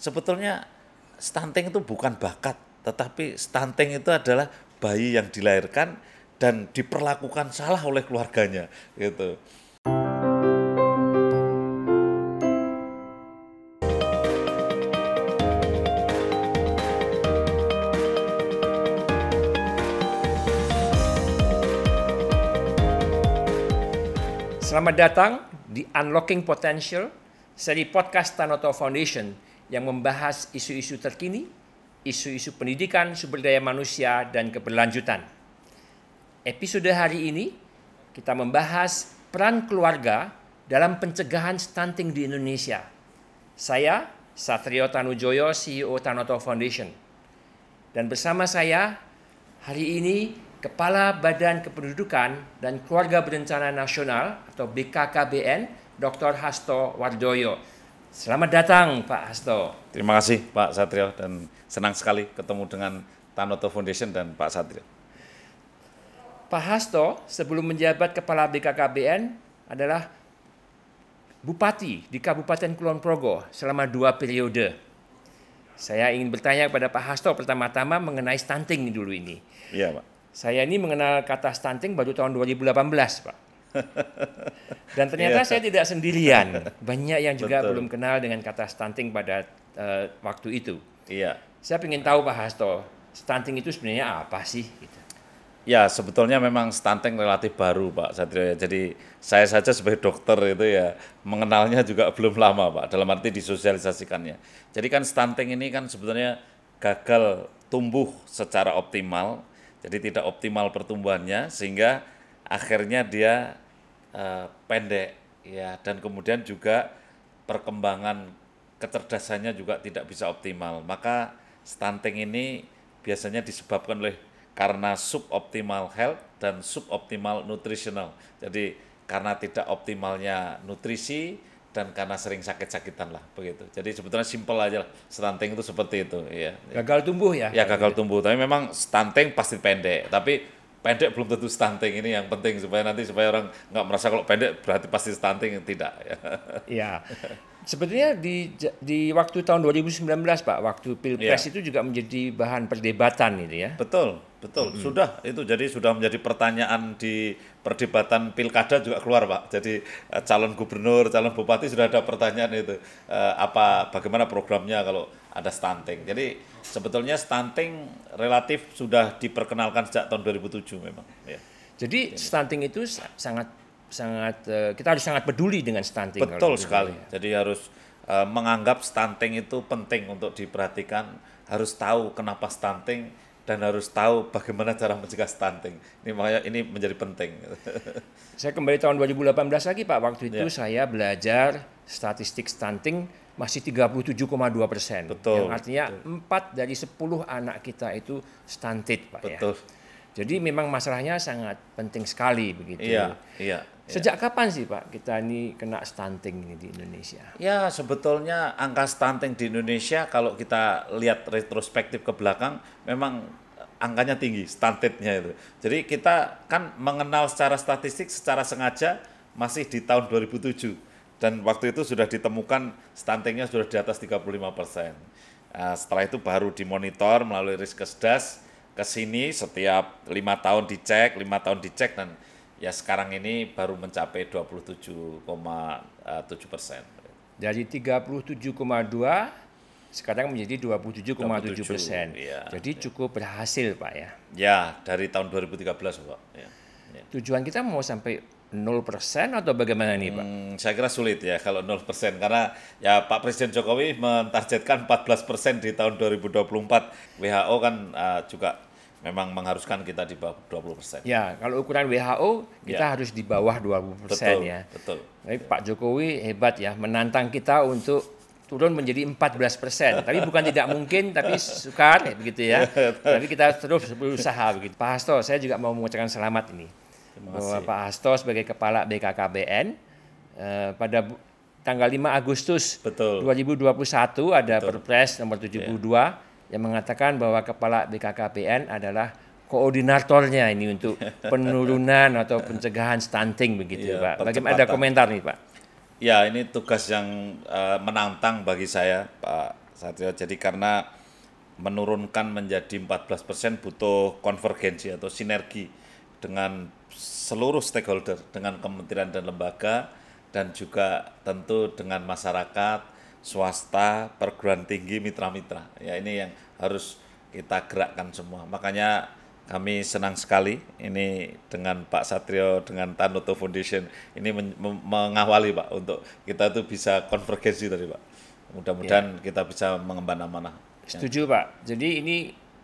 sebetulnya stunting itu bukan bakat, tetapi stunting itu adalah bayi yang dilahirkan dan diperlakukan salah oleh keluarganya gitu. Selamat datang di Unlocking Potential, seri podcast Tanoto Foundation yang membahas isu-isu terkini, isu-isu pendidikan, sumber daya manusia, dan keberlanjutan. Episode hari ini, kita membahas peran keluarga dalam pencegahan stunting di Indonesia. Saya, Satrio Tanujoyo, CEO Tanoto Foundation. Dan bersama saya, hari ini, Kepala Badan Kependudukan dan Keluarga Berencana Nasional atau BKKBN, Dr. Hasto Wardoyo. Selamat datang Pak Hasto. Terima kasih Pak Satrio dan senang sekali ketemu dengan Tanoto Foundation dan Pak Satrio. Pak Hasto sebelum menjabat Kepala BKKBN adalah Bupati di Kabupaten Kulon Progo selama 2 periode. Saya ingin bertanya kepada Pak Hasto pertama-tama mengenai stunting dulu ini. Iya Pak. Saya ini mengenal kata stunting baru tahun 2018, Pak. Dan ternyata saya tidak sendirian. Banyak yang juga belum kenal dengan kata stunting pada waktu itu. Iya. Saya ingin tahu Pak Hasto, stunting itu sebenarnya apa sih? Gitu. Ya, sebetulnya memang stunting relatif baru Pak Satrio. Jadi saya saja sebagai dokter itu ya mengenalnya juga belum lama Pak, dalam arti disosialisasikannya. Jadi kan stunting ini kan sebetulnya gagal tumbuh secara optimal. Jadi tidak optimal pertumbuhannya sehingga akhirnya dia pendek ya, dan kemudian juga perkembangan kecerdasannya juga tidak bisa optimal. Maka stunting ini biasanya disebabkan oleh karena suboptimal health dan suboptimal nutritional. Jadi karena tidak optimalnya nutrisi dan karena sering sakit-sakitan lah begitu. Jadi sebetulnya simpel aja lah, stunting itu seperti itu ya. Gagal tumbuh ya? Ya gagal tumbuh, tapi memang stunting pasti pendek. Tapi pendek belum tentu stunting, ini yang penting supaya orang nggak merasa kalau pendek berarti pasti stunting, tidak ya. Iya. Sebetulnya di waktu tahun 2019 Pak, waktu Pilpres itu juga menjadi bahan perdebatan itu ya. Betul. Sudah itu jadi sudah menjadi pertanyaan di perdebatan pilkada juga keluar Pak. Jadi calon gubernur, calon bupati sudah ada pertanyaan itu bagaimana programnya kalau ada stunting. Jadi sebetulnya stunting relatif sudah diperkenalkan sejak tahun 2007 memang. Ya. Jadi stunting itu kita harus sangat peduli dengan stunting. Betul sekali. Ya. Jadi harus menganggap stunting itu penting untuk diperhatikan, harus tahu kenapa stunting dan harus tahu bagaimana cara mencegah stunting. Ini makanya ini menjadi penting. Saya kembali tahun 2018 lagi Pak, waktu itu saya belajar statistik stunting masih 37,2%. Betul. Yang artinya 4 dari 10 anak kita itu stunted Pak. Betul. Ya. Jadi memang masalahnya sangat penting sekali begitu. Iya. Sejak kapan sih Pak kita ini kena stunting ini di Indonesia? Ya sebetulnya angka stunting di Indonesia kalau kita lihat retrospektif ke belakang memang angkanya tinggi, stuntednya itu. Jadi kita kan mengenal secara statistik secara sengaja masih di tahun 2007 dan waktu itu sudah ditemukan stuntingnya sudah di atas 35%. Setelah itu baru dimonitor melalui Riskesdas ke sini setiap 5 tahun dicek dan ya sekarang ini baru mencapai 27,7%. Dari 37,2 sekarang menjadi 27,7%. Ya, jadi cukup berhasil Pak ya. Ya dari tahun 2013 Pak. Ya. Tujuan kita mau sampai 0% atau bagaimana nih Pak? Saya kira sulit ya kalau 0% karena ya Pak Presiden Jokowi mentargetkan 14% di tahun 2024. WHO kan juga memang mengharuskan kita di bawah 20%. Ya, kalau ukuran WHO kita harus di bawah 20% ya. Betul. Tapi Pak Jokowi hebat ya, menantang kita untuk turun menjadi 14%. Tapi bukan tidak mungkin, tapi sukar begitu ya. Tapi kita terus berusaha begitu. Pak Hasto, saya juga mau mengucapkan selamat ini. Bahwa Pak Hasto sebagai Kepala BKKBN pada tanggal 5 Agustus 2021 ada Perpres nomor 72 yang mengatakan bahwa Kepala BKKBN adalah koordinatornya ini untuk penurunan atau pencegahan stunting begitu Pak. Bagaimana ada komentar nih Pak? Ya ini tugas yang menantang bagi saya Pak Satrio. Jadi karena menurunkan menjadi 14% butuh konvergensi atau sinergi dengan seluruh stakeholder, dengan kementerian dan lembaga, dan juga tentu dengan masyarakat, swasta, perguruan tinggi, mitra-mitra. Ya ini yang harus kita gerakkan semua. Makanya kami senang sekali ini dengan Pak Satrio, dengan Tanoto Foundation ini mengawali Pak untuk kita tuh bisa konvergensi tadi Pak. Mudah-mudahan kita bisa mengemban amanah. Setuju Pak. Jadi ini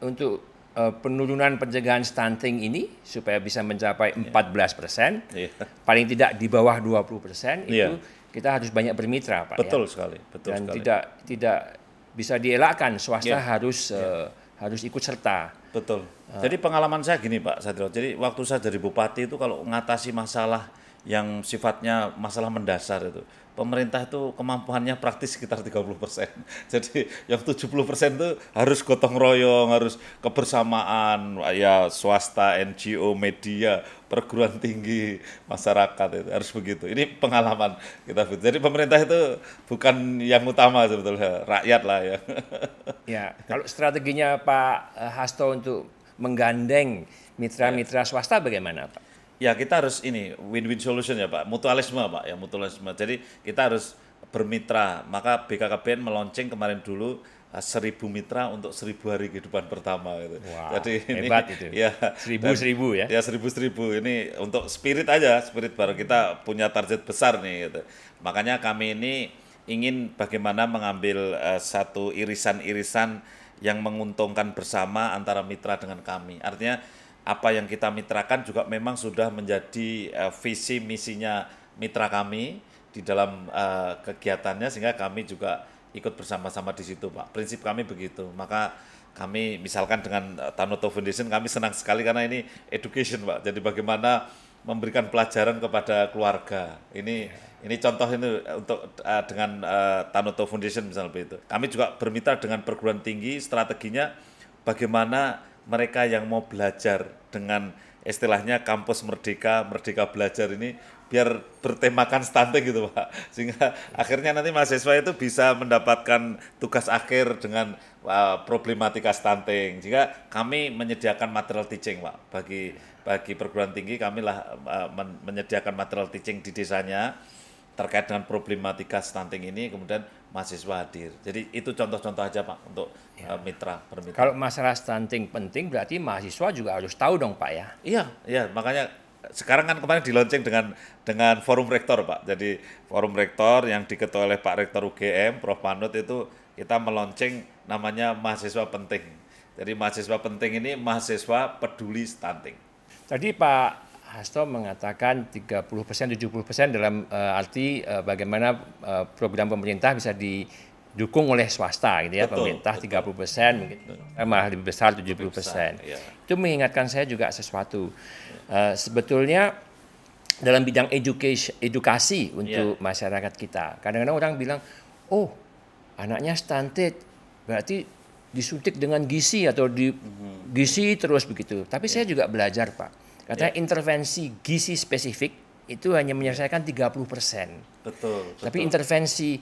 untuk penurunan pencegahan stunting ini supaya bisa mencapai 14%, paling tidak di bawah 20%, itu kita harus banyak bermitra Pak. Betul sekali. Betul dan sekali. tidak bisa dielakkan, swasta harus ikut serta. Betul. Jadi pengalaman saya gini Pak Satrio, jadi waktu saya jadi bupati itu kalau ngatasi masalah yang sifatnya masalah mendasar itu, pemerintah itu kemampuannya praktis sekitar 30%. Jadi yang 70% itu harus gotong royong, harus kebersamaan, ya swasta, NGO, media, perguruan tinggi, masyarakat itu harus begitu. Ini pengalaman kita. Jadi pemerintah itu bukan yang utama sebetulnya, rakyat lah ya. Ya, kalau strateginya Pak Hasto untuk menggandeng mitra-mitra swasta bagaimana Pak? Ya kita harus ini win-win solution ya Pak, mutualisme Pak ya, mutualisme. Jadi kita harus bermitra. Maka BKKBN meluncing kemarin dulu 1.000 mitra untuk 1.000 hari kehidupan pertama gitu. Wah, jadi hebat ini, itu. Ya 1.000 ya. Ya 1.000 ini untuk spirit aja, spirit baru kita punya target besar nih gitu. Makanya kami ini ingin bagaimana mengambil satu irisan-irisan yang menguntungkan bersama antara mitra dengan kami. Artinya apa yang kita mitrakan juga memang sudah menjadi visi misinya mitra kami di dalam kegiatannya, sehingga kami juga ikut bersama-sama di situ Pak. Prinsip kami begitu. Maka kami misalkan dengan Tanoto Foundation kami senang sekali karena ini education Pak. Jadi bagaimana memberikan pelajaran kepada keluarga. Ini contoh ini untuk dengan Tanoto Foundation misalnya begitu. Kami juga bermitra dengan perguruan tinggi, strateginya bagaimana mereka yang mau belajar dengan istilahnya kampus merdeka, merdeka belajar ini biar bertemakan stunting gitu Pak. Sehingga akhirnya nanti mahasiswa itu bisa mendapatkan tugas akhir dengan problematika stunting. Jika kami menyediakan material teaching Pak, bagi perguruan tinggi kami lah menyediakan material teaching di desanya terkait dengan problematika stunting ini, kemudian mahasiswa hadir. Jadi itu contoh-contoh aja Pak untuk mitra bermitra. Kalau masalah stunting penting berarti mahasiswa juga harus tahu dong Pak ya. Iya, makanya sekarang kan kemarin di-launching dengan forum rektor Pak. Jadi forum rektor yang diketuai oleh Pak Rektor UGM, Prof. Panut itu kita meluncing namanya mahasiswa penting. Jadi mahasiswa penting ini mahasiswa peduli stunting. Tadi Pak Hasto mengatakan 30%, 70% dalam arti bagaimana program pemerintah bisa didukung oleh swasta gitu ya. Betul, pemerintah 30% mungkin malah lebih besar 70%. Ya. Itu mengingatkan saya juga sesuatu. Sebetulnya dalam bidang edukasi untuk masyarakat kita. Kadang-kadang orang bilang, "Oh, anaknya stunted, berarti disuntik dengan gizi atau gizi terus begitu." Tapi saya juga belajar, Pak. Katanya intervensi gizi spesifik itu hanya menyelesaikan 30%. Betul. Tapi intervensi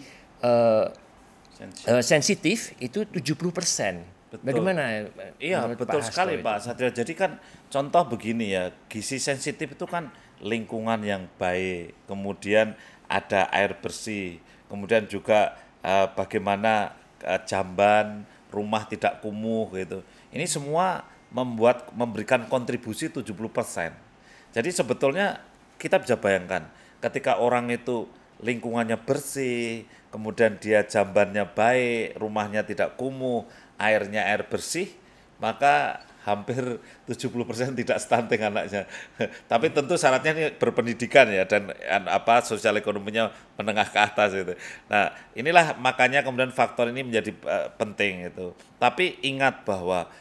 sensitif itu 70%. Betul. Bagaimana? Iya, betul sekali Pak Satrio. Jadi kan contoh begini ya, gizi sensitif itu kan lingkungan yang baik, kemudian ada air bersih, kemudian juga bagaimana jamban, rumah tidak kumuh gitu. Ini semua memberikan kontribusi 70%. Jadi sebetulnya kita bisa bayangkan ketika orang itu lingkungannya bersih, kemudian dia jambannya baik, rumahnya tidak kumuh, airnya air bersih, maka hampir 70% tidak stunting anaknya. Tapi tentu syaratnya ini berpendidikan ya, dan sosial ekonominya menengah ke atas gitu. Nah, inilah makanya kemudian faktor ini menjadi penting itu. Tapi ingat bahwa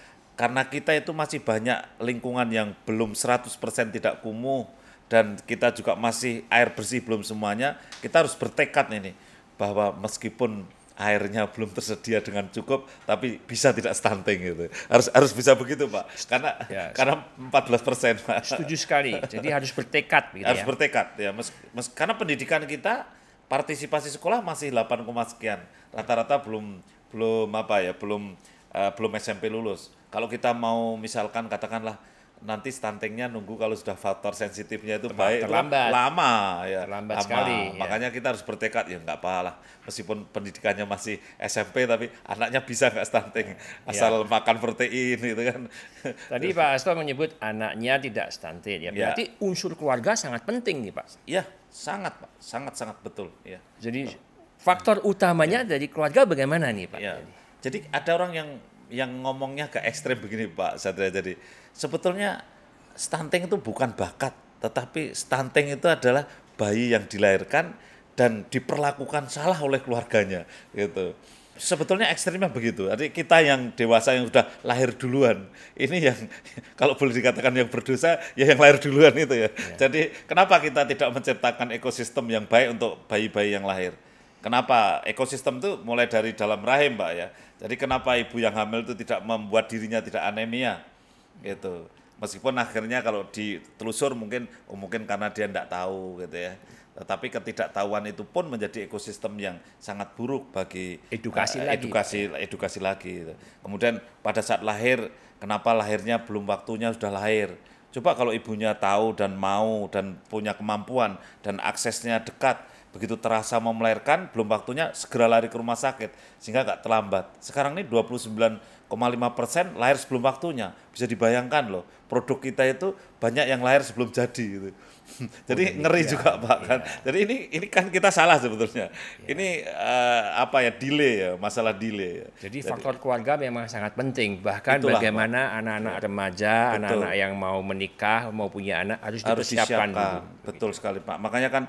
karena kita itu masih banyak lingkungan yang belum 100% tidak kumuh, dan kita juga masih air bersih belum semuanya, kita harus bertekad ini bahwa meskipun airnya belum tersedia dengan cukup, tapi bisa tidak stunting gitu. Harus bisa begitu Pak, karena 14% Pak. Setuju sekali. Jadi harus bertekad gitu harus bertekad ya, karena pendidikan kita partisipasi sekolah masih 8, sekian, rata-rata belum belum SMP lulus. Kalau kita mau misalkan katakanlah nanti stuntingnya nunggu kalau sudah faktor sensitifnya itu baik, itu kan terlambat. lama ya. Terlambat lama. sekali, ya. Makanya kita harus bertekad ya nggak apa-apa lah. Meskipun pendidikannya masih SMP tapi anaknya bisa nggak stunting asal makan protein gitu kan. Tadi Pak Hasto menyebut anaknya tidak stunted ya. Berarti unsur keluarga sangat penting nih Pak. Iya, sangat Pak, sangat betul. Ya. Jadi faktor utamanya dari keluarga bagaimana nih Pak? Ya. Jadi ada orang yang ngomongnya agak ekstrem begini Pak Satria. Jadi sebetulnya stunting itu bukan bakat, tetapi stunting itu adalah bayi yang dilahirkan dan diperlakukan salah oleh keluarganya gitu. Sebetulnya ekstrimnya begitu. Jadi kita yang dewasa yang sudah lahir duluan, ini yang kalau boleh dikatakan yang berdosa, ya yang lahir duluan itu ya. Jadi kenapa kita tidak menciptakan ekosistem yang baik untuk bayi-bayi yang lahir? Kenapa ekosistem itu mulai dari dalam rahim, Mbak ya. Jadi kenapa ibu yang hamil itu tidak membuat dirinya tidak anemia, gitu. Meskipun akhirnya kalau ditelusur mungkin karena dia tidak tahu, gitu ya. Tetapi ketidaktahuan itu pun menjadi ekosistem yang sangat buruk bagi edukasi lagi. Gitu. Kemudian pada saat lahir, kenapa lahirnya belum waktunya sudah lahir? Coba kalau ibunya tahu dan mau dan punya kemampuan dan aksesnya dekat, begitu terasa mau melahirkan, belum waktunya segera lari ke rumah sakit sehingga nggak terlambat. Sekarang ini 29,5% lahir sebelum waktunya. Bisa dibayangkan loh, produk kita itu banyak yang lahir sebelum jadi gitu. Jadi ngeri juga Pak kan. Jadi ini kan kita salah sebetulnya. Ini delay ya, masalah delay. Jadi faktor keluarga memang sangat penting. Bahkan bagaimana anak-anak remaja, anak-anak yang mau menikah, mau punya anak harus dipersiapkan dulu. Betul sekali Pak. Makanya kan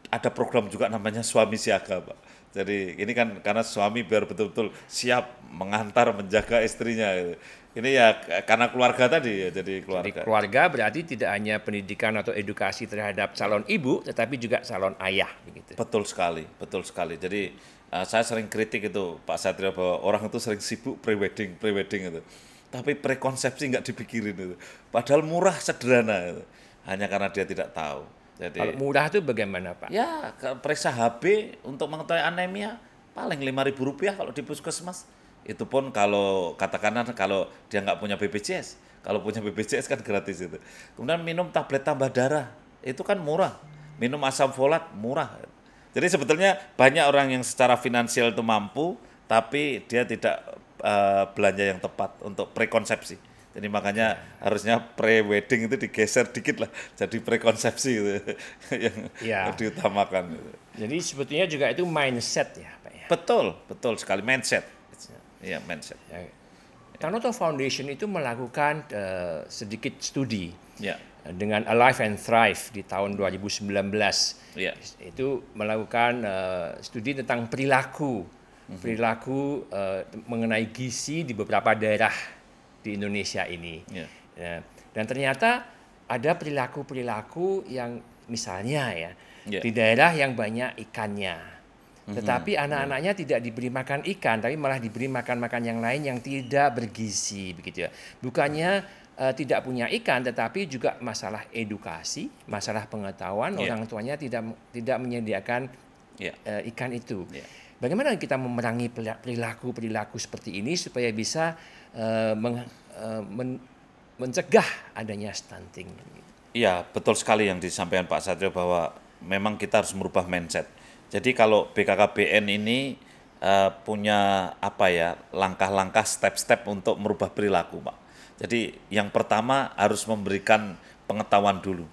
ada program juga namanya suami siaga Pak. Jadi ini kan karena suami biar betul-betul siap mengantar, menjaga istrinya. Gitu. Ini ya karena keluarga tadi ya, jadi keluarga. Jadi keluarga berarti tidak hanya pendidikan atau edukasi terhadap calon ibu, tetapi juga calon ayah. Begitu. Betul sekali. Jadi saya sering kritik itu Pak Satria bahwa orang itu sering sibuk pre-wedding itu. Tapi prekonsepsi nggak dipikirin itu. Padahal murah, sederhana itu. Hanya karena dia tidak tahu. Jadi, kalau murah itu bagaimana Pak? Ya, periksa HB untuk mengetahui anemia paling Rp5.000 kalau di puskesmas. Itu pun kalau katakanlah kalau dia nggak punya BPJS. Kalau punya BPJS kan gratis itu. Kemudian minum tablet tambah darah, itu kan murah. Minum asam folat murah. Jadi sebetulnya banyak orang yang secara finansial itu mampu, tapi dia tidak belanja yang tepat untuk prekonsepsi. Jadi makanya harusnya pre-wedding itu digeser dikit lah, jadi prekonsepsi itu yang diutamakan. Jadi sebetulnya juga itu mindset ya Pak ya? Betul sekali, mindset. Ya, mindset. Ya. Tanoto Foundation itu melakukan sedikit studi dengan Alive and Thrive di tahun 2019. Itu melakukan studi tentang perilaku mengenai gizi di beberapa daerah di Indonesia ini. Dan ternyata ada perilaku yang misalnya di daerah yang banyak ikannya. Tetapi anak-anaknya tidak diberi makan ikan, tapi malah diberi makan yang lain yang tidak bergizi begitu ya. Bukannya tidak punya ikan, tetapi juga masalah edukasi, masalah pengetahuan, orang tuanya tidak menyediakan ikan itu. Bagaimana kita memerangi perilaku seperti ini supaya bisa mencegah adanya stunting? Iya, betul sekali yang disampaikan Pak Satrio bahwa memang kita harus merubah mindset. Jadi kalau BKKBN ini punya langkah-langkah, step-step untuk merubah perilaku, Pak. Jadi yang pertama harus memberikan pengetahuan dulu.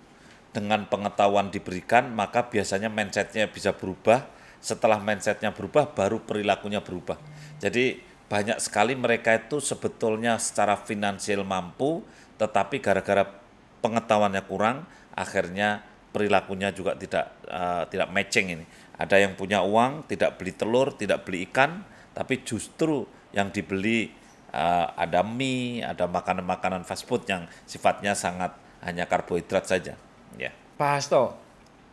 Dengan pengetahuan diberikan, maka biasanya mindsetnya bisa berubah. Setelah mindsetnya berubah, baru perilakunya berubah. Jadi banyak sekali mereka itu sebetulnya secara finansial mampu, tetapi gara-gara pengetahuannya kurang, akhirnya perilakunya juga tidak matching ini. Ada yang punya uang, tidak beli telur, tidak beli ikan, tapi justru yang dibeli ada mie, ada makanan-makanan fast food yang sifatnya sangat hanya karbohidrat saja. Ya. Pak Hasto,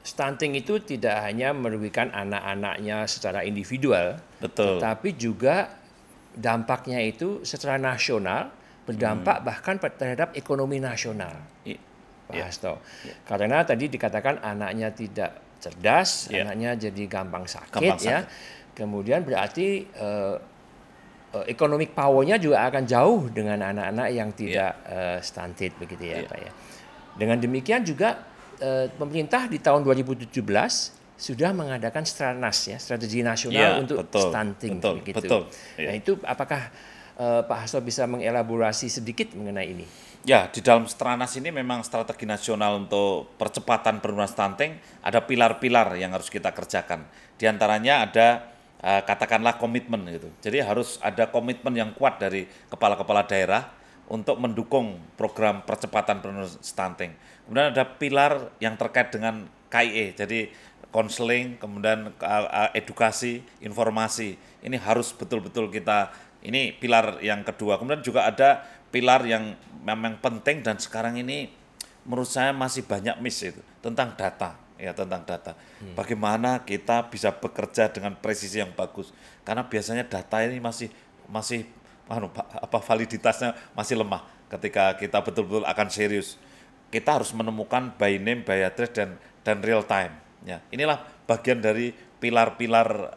stunting itu tidak hanya merugikan anak-anaknya secara individual, tetapi juga dampaknya itu secara nasional, berdampak bahkan terhadap ekonomi nasional. Pak Hasto. Karena tadi dikatakan anaknya tidak cerdas, anaknya jadi gampang sakit. Kemudian berarti economic power-nya juga akan jauh dengan anak-anak yang tidak stunted begitu ya Pak ya. Dengan demikian juga pemerintah di tahun 2017 sudah mengadakan Stranas ya, strategi nasional untuk stunting begitu. Betul. Nah itu apakah Pak Hasto bisa mengelaborasi sedikit mengenai ini? Ya, di dalam Stranas ini memang strategi nasional untuk percepatan penurunan stunting, ada pilar-pilar yang harus kita kerjakan. Di antaranya ada katakanlah komitmen gitu. Jadi harus ada komitmen yang kuat dari kepala-kepala daerah untuk mendukung program percepatan penurunan stunting. Kemudian ada pilar yang terkait dengan KIE, jadi konseling, kemudian edukasi, informasi. Ini harus betul-betul kita, ini pilar yang kedua. Kemudian juga ada pilar yang memang penting dan sekarang ini menurut saya masih banyak miss itu, tentang data. Ya, tentang data. Bagaimana kita bisa bekerja dengan presisi yang bagus. Karena biasanya data ini masih validitasnya masih lemah ketika kita betul-betul akan serius. Kita harus menemukan by name, by address dan real time. Ya, inilah bagian dari pilar-pilar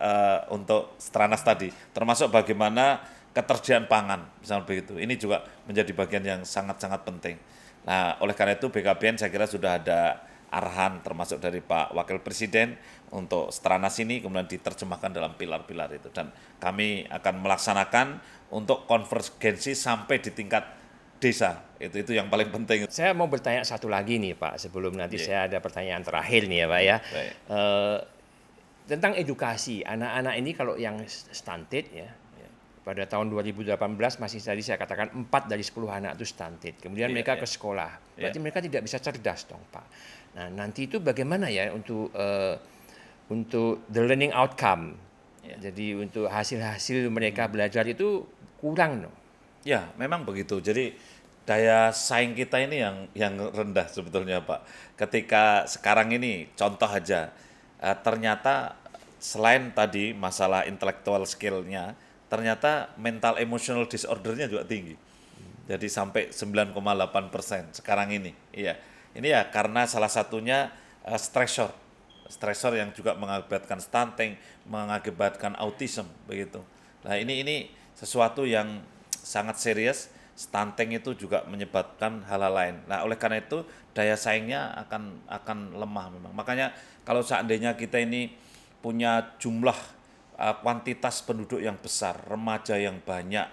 untuk Stranas tadi, termasuk bagaimana ketersediaan pangan, misalnya begitu. Ini juga menjadi bagian yang sangat-sangat penting. Nah, oleh karena itu BKBN saya kira sudah ada arahan termasuk dari Pak Wakil Presiden untuk Stranas ini kemudian diterjemahkan dalam pilar-pilar itu, dan kami akan melaksanakan untuk konvergensi sampai di tingkat desa. Itu yang paling penting. Saya mau bertanya satu lagi nih Pak, sebelum nanti saya ada pertanyaan terakhir nih ya Pak ya. Tentang edukasi anak-anak ini, kalau yang stunted ya, pada tahun 2018 masih tadi saya katakan 4 dari 10 anak itu stunted. Kemudian mereka ke sekolah, berarti mereka tidak bisa cerdas dong Pak. Nah nanti itu bagaimana ya untuk the learning outcome. Jadi untuk hasil-hasil mereka belajar itu kurang dong. Ya memang begitu. Jadi daya saing kita ini yang rendah sebetulnya Pak. Ketika sekarang ini contoh aja, ternyata selain tadi masalah intellectual skill-nya, ternyata mental emotional disorder-nya juga tinggi. Jadi sampai 9,8% sekarang ini. Iya. Ini ya karena salah satunya stressor yang juga mengakibatkan stunting, mengakibatkan autism begitu. Nah, ini sesuatu yang sangat serius. Stunting itu juga menyebabkan hal-hal lain. Nah, oleh karena itu daya saingnya akan lemah memang. Makanya kalau seandainya kita ini punya jumlah kuantitas penduduk yang besar, remaja yang banyak,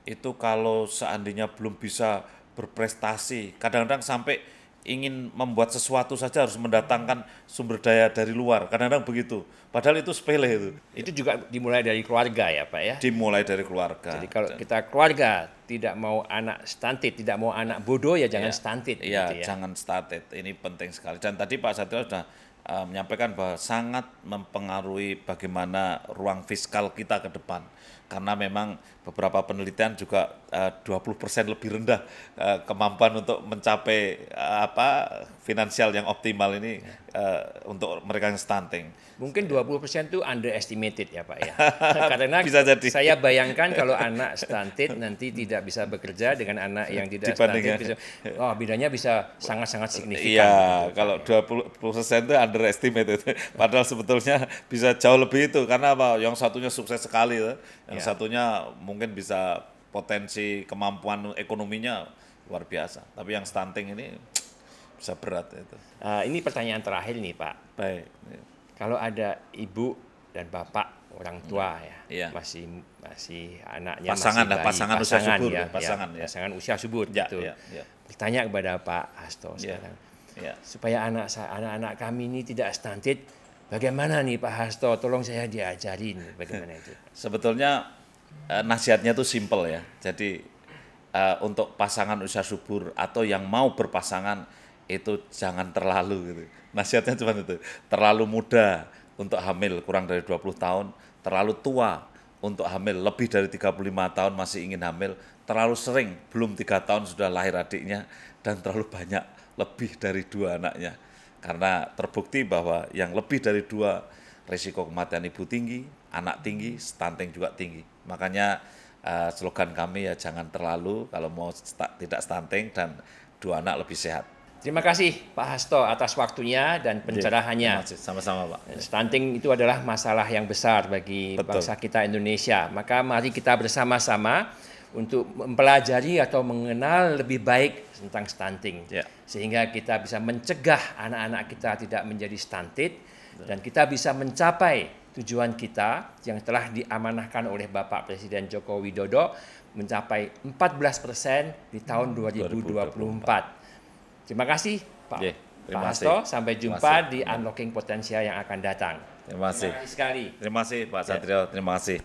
itu kalau seandainya belum bisa berprestasi, kadang-kadang sampai ingin membuat sesuatu saja harus mendatangkan sumber daya dari luar, kadang-kadang begitu. Padahal itu sepele itu. Itu juga dimulai dari keluarga ya Pak ya? Dimulai dari keluarga. Jadi kalau kita keluarga tidak mau anak stunted, tidak mau anak bodoh ya jangan stunted. Iya, gitu ya. jangan stunted. Ini penting sekali. Dan tadi Pak Satrio sudah menyampaikan bahwa sangat mempengaruhi bagaimana ruang fiskal kita ke depan. Karena memang beberapa penelitian juga 20% lebih rendah kemampuan untuk mencapai finansial yang optimal ini untuk mereka yang stunting. Mungkin 20% itu underestimated ya Pak ya. Karena bisa jadi. Saya bayangkan kalau anak stunted nanti tidak bisa bekerja dengan anak yang tidak stunted. Bedanya bisa sangat-sangat signifikan. Iya, gitu, kalau 20% itu underestimated. Padahal sebetulnya bisa jauh lebih itu. Karena apa? Yang satunya sukses sekali. Yang satunya mungkin bisa potensi kemampuan ekonominya luar biasa. Tapi yang stunting ini bisa berat itu. Ini pertanyaan terakhir nih Pak. Baik. Kalau ada ibu dan bapak orang tua masih anaknya pasangan masih bayi, pasangan usia subur, pasangan usia subur gitu. Bertanya kepada Pak Hasto sekarang, supaya anak-anak kami ini tidak stunted, bagaimana nih Pak Hasto? Tolong saya diajarin bagaimana itu. Sebetulnya nasihatnya itu simple ya. Jadi untuk pasangan usia subur atau yang mau berpasangan itu jangan terlalu gitu. Nasihatnya cuma itu, terlalu muda untuk hamil kurang dari 20 tahun, terlalu tua untuk hamil lebih dari 35 tahun masih ingin hamil, terlalu sering belum 3 tahun sudah lahir adiknya, dan terlalu banyak lebih dari 2 anaknya. Karena terbukti bahwa yang lebih dari 2 risiko kematian ibu tinggi, anak tinggi, stunting juga tinggi. Makanya slogan kami ya jangan terlalu kalau mau tidak stunting dan 2 anak lebih sehat. Terima kasih Pak Hasto atas waktunya dan pencerahannya. Terima kasih. Sama-sama, Pak. Stunting itu adalah masalah yang besar bagi bangsa kita Indonesia. Maka mari kita bersama-sama untuk mempelajari atau mengenal lebih baik tentang stunting. Sehingga kita bisa mencegah anak-anak kita tidak menjadi stunted dan kita bisa mencapai tujuan kita yang telah diamanahkan oleh Bapak Presiden Joko Widodo mencapai 14% di tahun 2024. Terima kasih Pak Hasto. Sampai jumpa di Unlocking Potensial yang akan datang. Terima kasih sekali. Terima kasih Pak Satrio. Terima kasih.